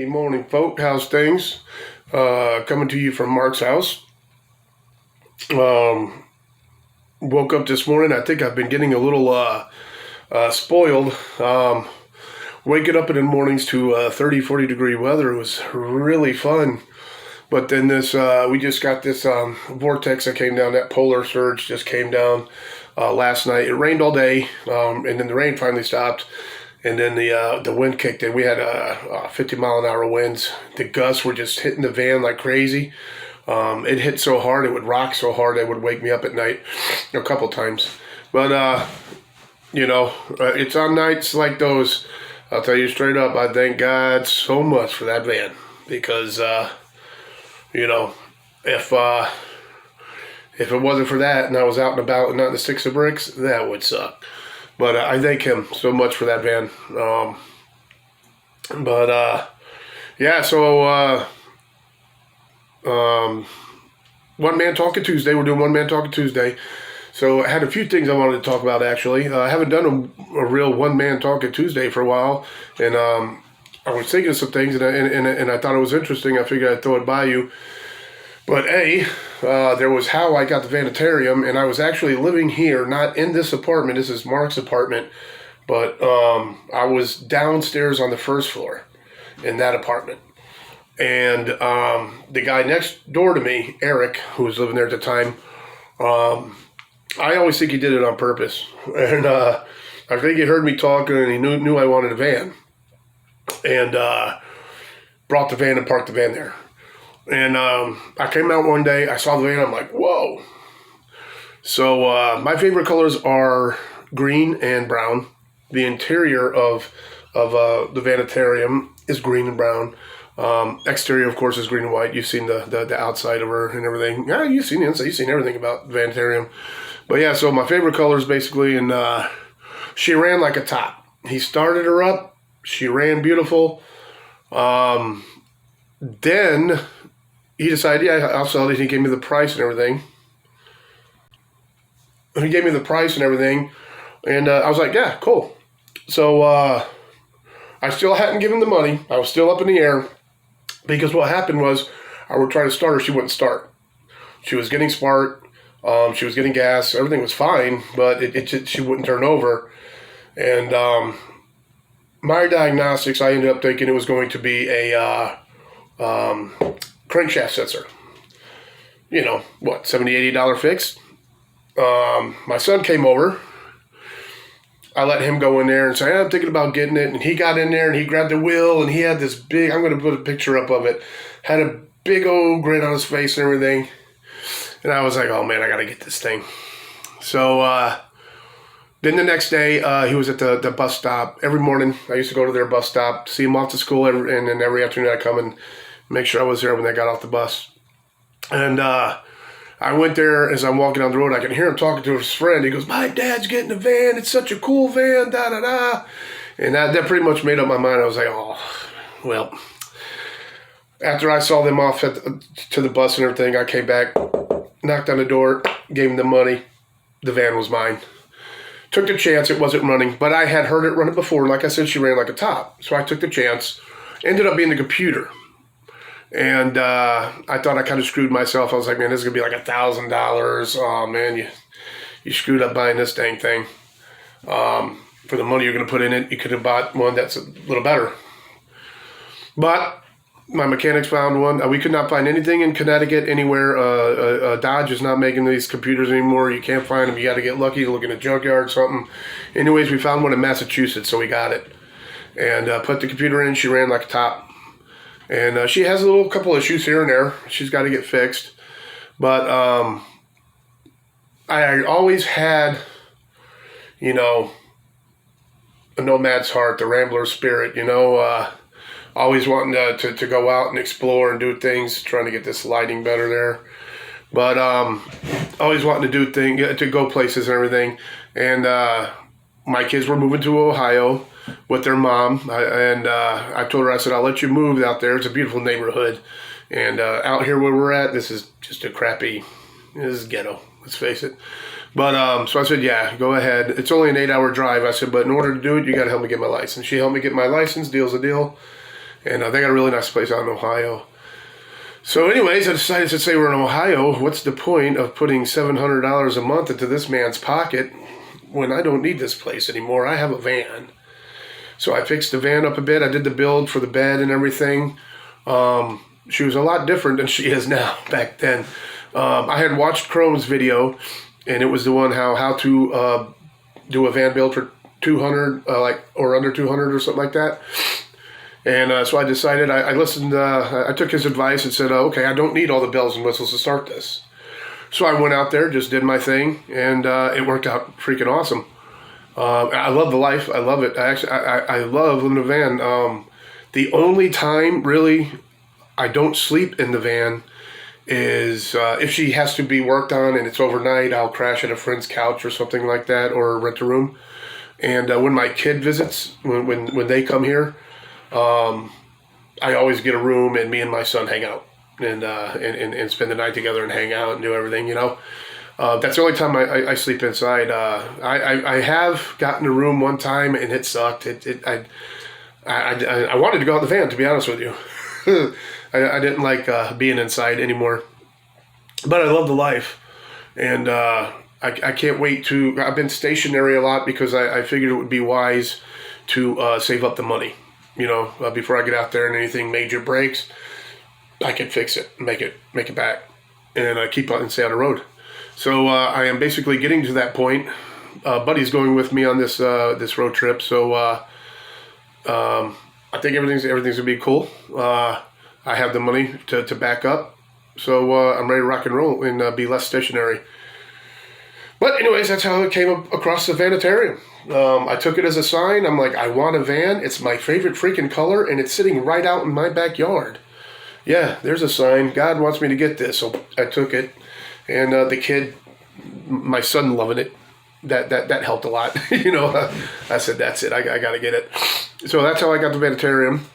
Alrighty, morning, folk. How's things? Coming to you from Mark's house. Woke up this morning. I think I've been getting a little spoiled. Waking up in the mornings to 30, 40 degree weather was really fun. But then we just got this vortex that came down. That polar surge just came down last night. It rained all day, and then the rain finally stopped. And then the wind kicked in. We had 50-mile-an-hour winds. The gusts were just hitting the van like crazy. It hit so hard, it would rock so hard, it would wake me up at night a couple times. But, it's on nights like those. I'll tell you straight up, I thank God so much for that van. Because, if it wasn't for that and I was out and about and not in the sticks of bricks, that would suck. But I thank him so much for that van. One Man Talking Tuesday. We're doing One Man Talking Tuesday. So I had a few things I wanted to talk about, actually. I haven't done a real One Man Talking Tuesday for a while. And I was thinking of some things, and I thought it was interesting. I figured I'd throw it by you. But there was How I Got the Vanitarium, and I was actually living here, not in this apartment. This is Mark's apartment, but I was downstairs on the first floor in that apartment. And the guy next door to me, Eric, who was living there at the time, I always think he did it on purpose. And I think he heard me talking, and he knew I wanted a van. And brought the van and parked the van there. And I came out one day, I saw the van, I'm like, whoa. So my favorite colors are green and brown. The interior of the Vanitarium is green and brown. Exterior, of course, is green and white. You've seen the outside of her and everything. Yeah, you've seen the inside. You've seen everything about the Vanitarium. But yeah, so my favorite colors basically, and she ran like a top. He started her up. She ran beautiful. Then he decided, yeah, I'll sell it. He gave me the price and everything. And I was like, yeah, cool. So I still hadn't given the money. I was still up in the air because what happened was I would try to start her. She wouldn't start. She was getting spark. She was getting gas. Everything was fine, but she wouldn't turn over. And my diagnostics, I ended up thinking it was going to be a crankshaft sensor. $70, $80 fix. My son came over. I let him go in there and say, I'm thinking about getting it. And he got in there and he grabbed the wheel and he had this big, I'm going to put a picture up of it, had a big old grin on his face and everything. And I was like, oh man, I got to get this thing. So then the next day, he was at the bus stop. Every morning, I used to go to their bus stop, see him off to school, and then every afternoon I come and make sure I was there when they got off the bus. And I went there. As I'm walking down the road, I can hear him talking to his friend. He goes, my dad's getting a van. It's such a cool van, da-da-da. And that pretty much made up my mind. I was like, oh, well. After I saw them off to the bus and everything, I came back, knocked on the door, gave him the money. The van was mine. Took the chance. It wasn't running, but I had heard it running before. Like I said, she ran like a top. So I took the chance. Ended up being the computer. And I thought I kind of screwed myself. I was like, man, this is going to be like $1,000. Oh, man, you screwed up buying this dang thing. For the money you're going to put in it, you could have bought one that's a little better. But my mechanics found one. We could not find anything in Connecticut anywhere. Dodge is not making these computers anymore. You can't find them. You got to get lucky, look in a junkyard or something. Anyways, we found one in Massachusetts, so we got it. And put the computer in. She ran like a top. And she has a couple issues here and there. She's got to get fixed. But I always had, a nomad's heart, the rambler spirit, always wanting to go out and explore and do things, trying to get this lighting better there. But always wanting to do things, to go places and everything. And my kids were moving to Ohio with their mom, I told her, I said, I'll let you move out there. It's a beautiful neighborhood. And out here where we're at, this is just this is ghetto, let's face it. But so I said, yeah, go ahead. It's only an 8-hour drive. I said, but in order to do it, you got to help me get my license. She helped me get my license. Deal's a deal. And they got a really nice place out in Ohio. So anyways, I decided, since they were in Ohio, what's the point of putting $700 a month into this man's pocket when I don't need this place anymore? I have a van. So I fixed the van up a bit. I did the build for the bed and everything. She was a lot different than she is now back then. I had watched Chrome's video, and it was the one how to do a van build for 200, or under 200 or something like that. And so I decided, I listened, I took his advice and said, okay, I don't need all the bells and whistles to start this. So I went out there, just did my thing, and it worked out freaking awesome. I love the life. I love it. I love living in a van. The only time, really, I don't sleep in the van is if she has to be worked on and it's overnight, I'll crash at a friend's couch or something like that, or rent a room. And when my kid visits, when they come here, I always get a room, and me and my son hang out and spend the night together and hang out and do everything, you know. That's the only time I sleep inside. I have gotten a room one time, and it sucked. I wanted to go out in the van, to be honest with you. I didn't like being inside anymore. But I love the life. And I can't wait to... I've been stationary a lot because I figured it would be wise to save up the money. You know, before I get out there and anything major breaks, I can fix it, make it back, and keep on and stay on the road. So I am basically getting to that point. Buddy's going with me on this this road trip, so I think everything's gonna be cool. I have the money to back up, so I'm ready to rock and roll and be less stationary. But anyways, that's how it came across the Vanitarium. I took it as a sign. I'm like, I want a van. It's my favorite freaking color, and it's sitting right out in my backyard. Yeah, there's a sign. God wants me to get this, so I took it. And the kid, my son, loving it. That helped a lot. You know, I said, that's it. I got to get it. So that's how I got the Vanitarium.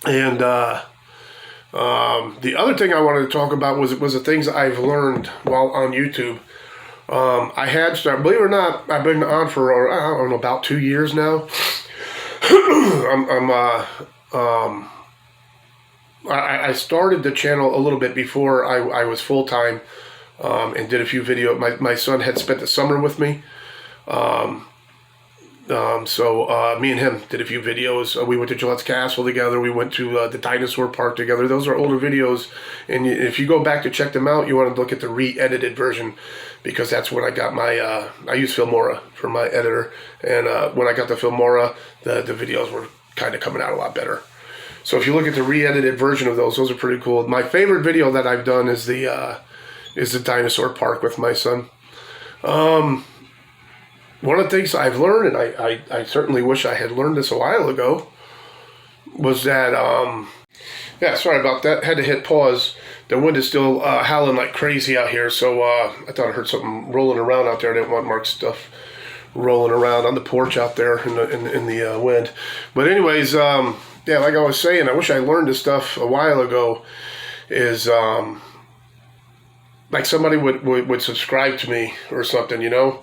And the other thing I wanted to talk about was the things I've learned while on YouTube. I had started, believe it or not, I've been on for, I don't know, about 2 years now. I started the channel a little bit before I was full-time, and did a few videos. My son had spent the summer with me. So me and him did a few videos. We went to Gillette's Castle together. We went to the dinosaur park together. Those are older videos, and if you go back to check them out, you want to look at the re-edited version, because that's when I got my, I use Filmora for my editor, and when I got the Filmora, the videos were kind of coming out a lot better. So if you look at the re-edited version of those are pretty cool. My favorite video that I've done is the dinosaur park with my son. One of the things I've learned, and I certainly wish I had learned this a while ago, was that, yeah, sorry about that. Had to hit pause. The wind is still howling like crazy out here, so I thought I heard something rolling around out there. I didn't want Mark's stuff rolling around on the porch out there in the wind. But anyways, yeah, like I was saying, I wish I learned this stuff a while ago, is like somebody would subscribe to me or something, you know?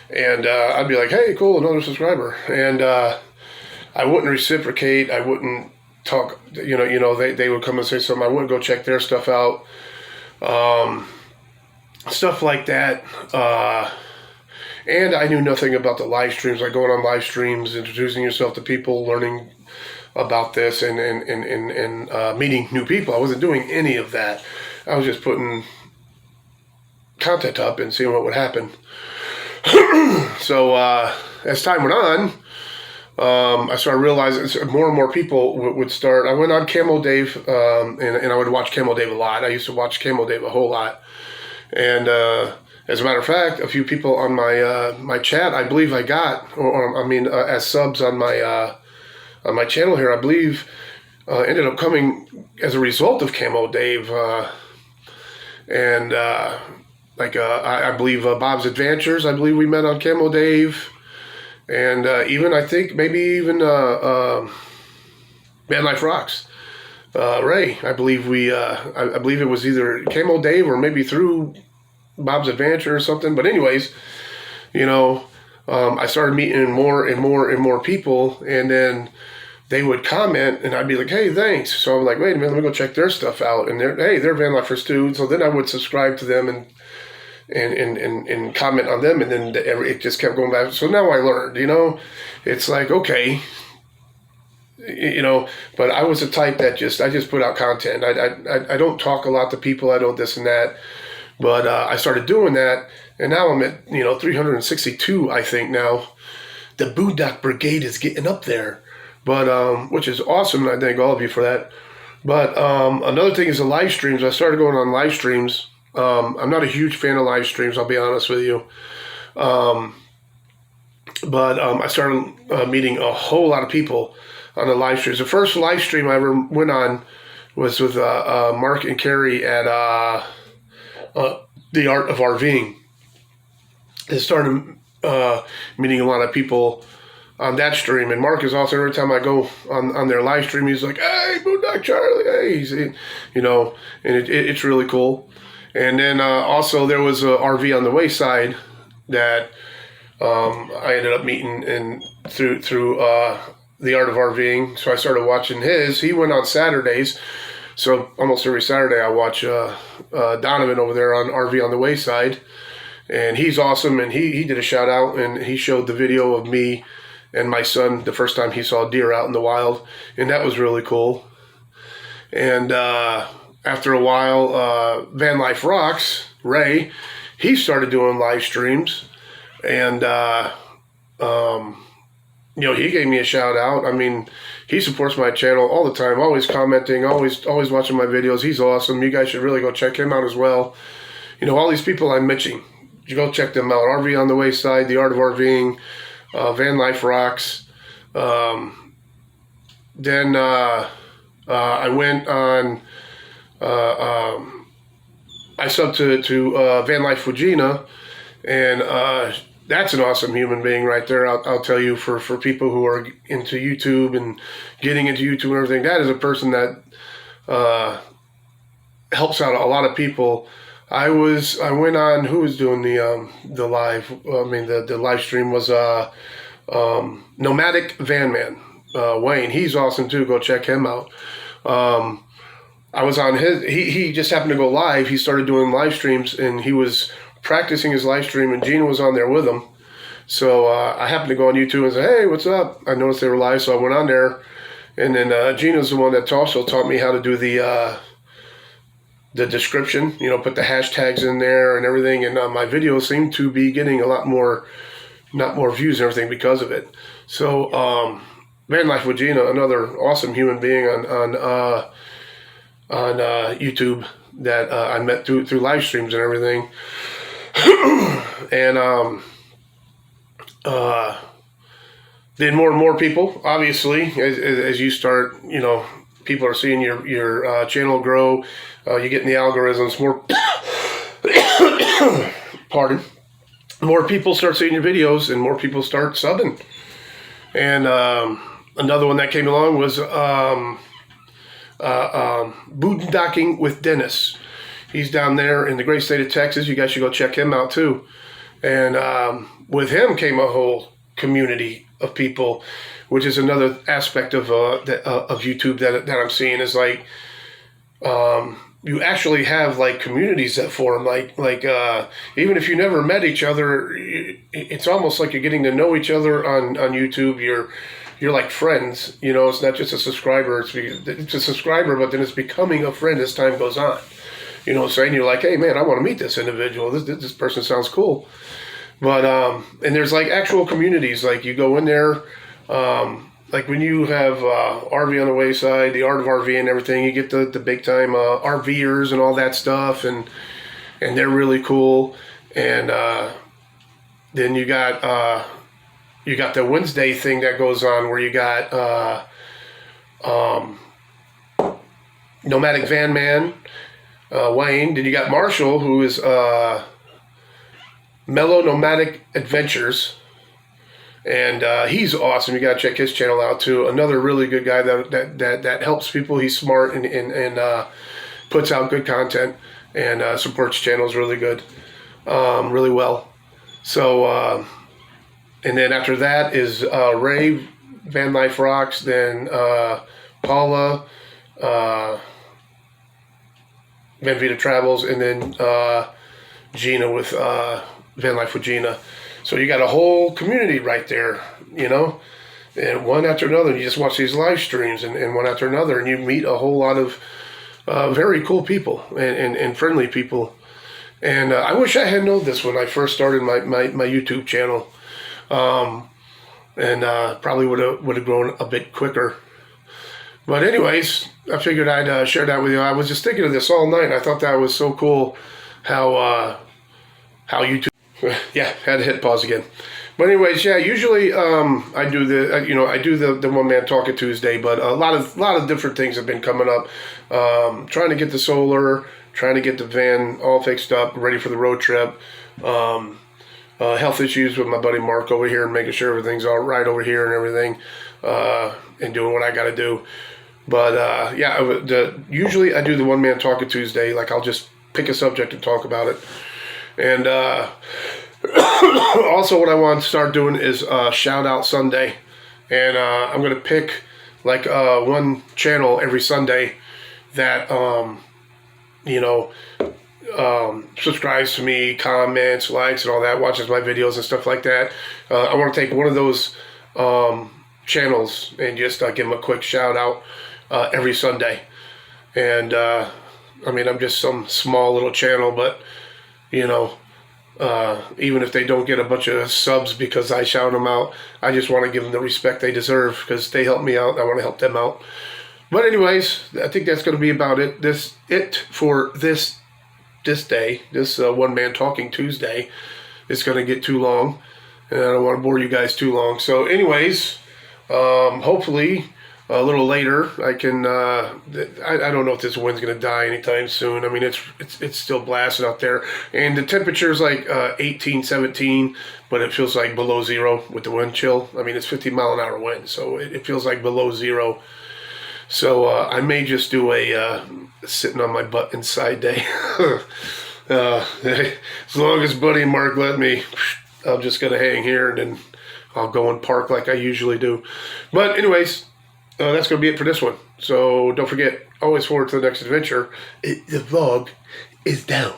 And I'd be like, hey, cool, another subscriber. And I wouldn't reciprocate. I wouldn't talk, you know, they would come and say something. I wouldn't go check their stuff out. Stuff like that. And I knew nothing about the live streams, like going on live streams, introducing yourself to people, learning about this, and meeting new people. I wasn't doing any of that. I was just putting content up and seeing what would happen. So as time went on, I started realizing more and more people would start. I went on Camo Dave, and I would watch Camo Dave a lot. I used to watch Camo Dave a whole lot. And as a matter of fact, a few people on my chat, I believe I got, as subs on my channel here, I believe ended up coming as a result of Camo Dave. I believe Bob's Adventures, I believe we met on Camo Dave. And even, I think, maybe even Man Life Rocks. Ray, I believe I believe it was either Camo Dave or maybe through Bob's Adventure or something. But anyways, you know, I started meeting more and more people. And then they would comment, and I'd be like, hey, thanks. So I'm like, wait a minute, let me go check their stuff out. And they're van lifers too. So then I would subscribe to them and comment on them, and then it just kept going back. So now I learned, it's like, okay, but I was the type that I just put out content. I don't talk a lot to people. I don't this and that. But I started doing that, and now I'm at 362, I think now. The Boondock Brigade is getting up there, but which is awesome. I thank all of you for that. But another thing is the live streams. I started going on live streams. I'm not a huge fan of live streams, I'll be honest with you. But I started meeting a whole lot of people on the live streams. The first live stream I ever went on was with Mark and Carrie at The Art of RVing. They started meeting a lot of people on that stream, and Mark is also, every time I go on their live stream, he's like, hey, Boondock Charlie, hey, and it's really cool. And then also there was a RV on the Wayside that I ended up meeting through The Art of RVing. So I started watching his. He went on Saturdays, so almost every Saturday I watch Donovan over there on RV on the Wayside. And he's awesome, and he did a shout out, and he showed the video of me and my son the first time he saw deer out in the wild, and that was really cool. And after a while, Van Life Rocks, Ray, he started doing live streams, and he gave me a shout out. I mean, he supports my channel all the time, always commenting, always watching my videos. He's awesome. You guys should really go check him out as well. All these people I'm mentioning, you go check them out. RV on the Wayside, The Art of RVing, Van Life Rocks. Then I went on, I subbed to Van Life Fujina, and that's an awesome human being right there. I'll tell you, for people who are into YouTube and getting into YouTube and everything, that is a person that helps out a lot of people. I went on, who was doing the live? The live stream was Nomadic Van Man, Wayne. He's awesome too. Go check him out. I was on his. He just happened to go live. He started doing live streams, and he was practicing his live stream, and Gina was on there with him. So I happened to go on YouTube and say, "Hey, what's up?" I noticed they were live, so I went on there, and then Gina's the one that also taught me how to do the description, put the hashtags in there and everything, and my videos seem to be getting a lot more, not more views and everything because of it. So Van Life with Gina, another awesome human being on YouTube that I met through live streams and everything. And then more and more people, obviously, as you start, people are seeing your channel grow. You get in the algorithms, more people start seeing your videos, and more people start subbing. And another one that came along was Boondocking with Dennis. He's down there in the great state of Texas. You guys should go check him out too. And with him came a whole community of people, which is another aspect of YouTube that I'm seeing, is like you actually have like communities that form, like even if you never met each other, it's almost like you're getting to know each other on YouTube. You're like friends, it's not just a subscriber, it's a subscriber, but then it's becoming a friend as time goes on. Saying you're like, hey man, I want to meet this individual. This person sounds cool. But and there's like actual communities, like you go in there, like when you have RV on the Wayside, The Art of RV and everything, you get the big time RVers and all that stuff, and they're really cool. And then you got the Wednesday thing that goes on, where you got Nomadic Van Man, Wayne. Then you got Marshall, who is Mellow Nomadic Adventures, and he's awesome. You gotta check his channel out too. Another really good guy that helps people. He's smart and puts out good content, and supports channels really good, really well. So and then after that is Ray Van Life Rocks, then Paula, Van Vita Travels, and then Gina with Van Life with Gina. So you got a whole community right there, you know, and one after another. You just watch these live streams and one after another, and you meet a whole lot of very cool people and friendly people. And I wish I had known this when I first started my YouTube channel, and probably would have grown a bit quicker. But anyways, I figured I'd share that with you. I was just thinking of this all night. I thought that was so cool how YouTube. Yeah, had to hit pause again. But anyways, yeah, usually I do the One Man Talking Tuesday, but a lot of different things have been coming up. Trying to get the solar, trying to get the van all fixed up, ready for the road trip. Health issues with my buddy Mark over here and making sure everything's all right over here and everything, and doing what I got to do. But usually I do the One Man Talking Tuesday. Like, I'll just pick a subject and talk about it. And also what I want to start doing is Shout Out Sunday. And I'm going to pick like one channel every Sunday that, subscribes to me, comments, likes, and all that, watches my videos and stuff like that. I want to take one of those channels and just give them a quick shout out every Sunday. And I'm just some small little channel, but even if they don't get a bunch of subs because I shout them out, I just want to give them the respect they deserve because they help me out. I want to help them out. But anyways, I think that's going to be about it. For this day, this One Man Talking Tuesday. It's going to get too long, and I don't want to bore you guys too long. So anyways, hopefully a little later I can, I don't know if this wind's going to die anytime soon. I mean, it's still blasting out there, and the temperature's like 18, 17, but it feels like below zero with the wind chill. I mean, it's 15-mile-an-hour wind, so it feels like below zero. So I may just do a sitting on my butt inside day. As long as Buddy and Mark let me, I'm just going to hang here, and then I'll go and park like I usually do. But anyways, that's going to be it for this one. So don't forget, always forward to the next adventure. The vlog is down.